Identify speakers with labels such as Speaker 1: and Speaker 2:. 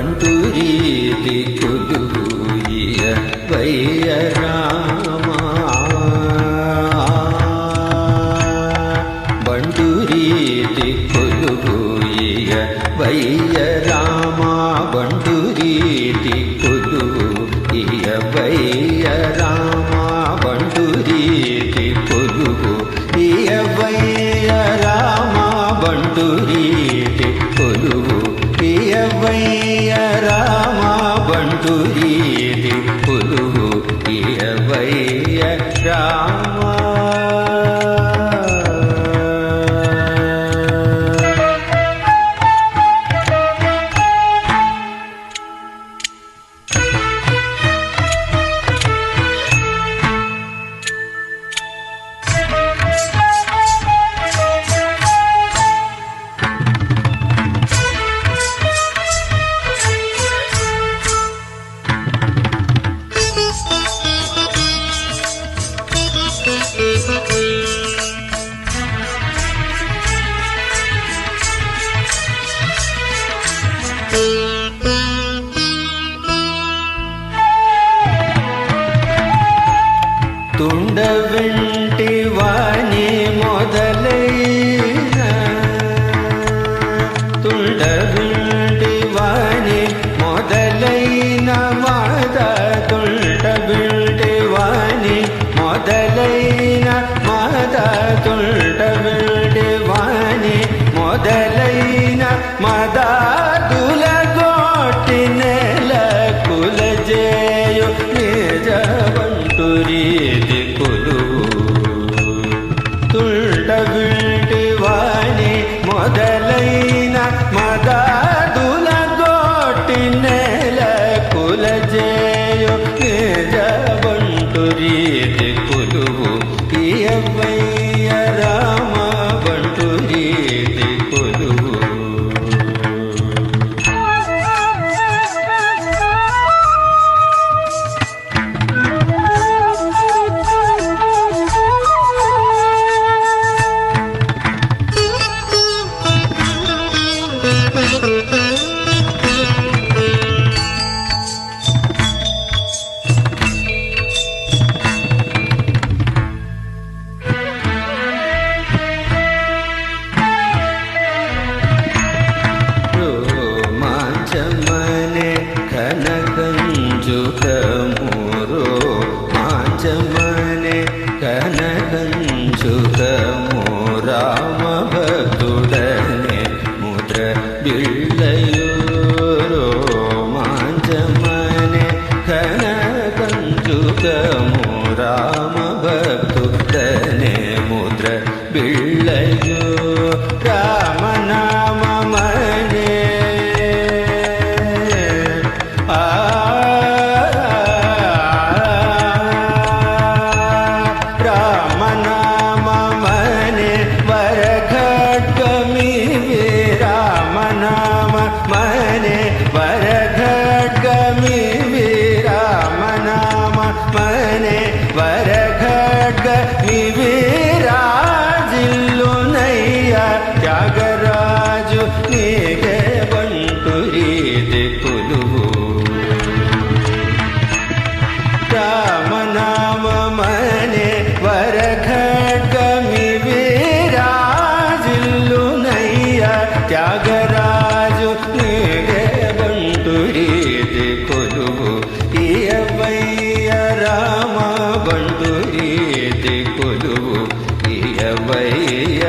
Speaker 1: బంటురీతి కొలువుయ వయ్య రామా బంటురీతి కొలువుయ వయ్య రామా బంటురీతి కొలువుయ వయ్య రామా బంటురీతి కొలువుయ వయ్య రామా బంటురీతి కొలువు వయ్య రామా బంటురీతి కొలువు వయ్య రామా తుండ వెంటి వాణి మొదలైన తుండ వెంటి వాణి మొదలైన మాద తుండ వెంటి వాణి మొదలైన మాద తుండ వెంటి వాణి మొదలైన మదాదుల గోటి నెల కులజేయు నిజ బంటురీతి కొలువు తుండ వెంటి వాణి మొదలైన మదాదుల గోటి నెల కులజేయు నిజ బంటురీతి కొలువు వయ్య రామ బంటురీతి కొలువు మాంచమనే కనకంజుకమురో మాంచమనే కనకంజుకము రామ భక్తుడనే ముద్ర బిళ్ళయూరో మాంచమనే కనకంజుకము రామ భక్తుడనే ముద్ర బిళ్ళయూ రామనామమనే రామనామమనే వరఖడ్గమివి రామనామమనే వరఖడ్గమివి రామనామమనే వరఖడ్గమివి రాజిల్లునయ్య త్యాగరాజు నీకే బంటురీతి కొలువు రామనామమనే వరఖడ్గమివి రాజిల్లునయ్య త్యాగరాజు నీకే బంటురీతి కొలువు వయ్య రామ బంటురీతి కొలువు వయ్య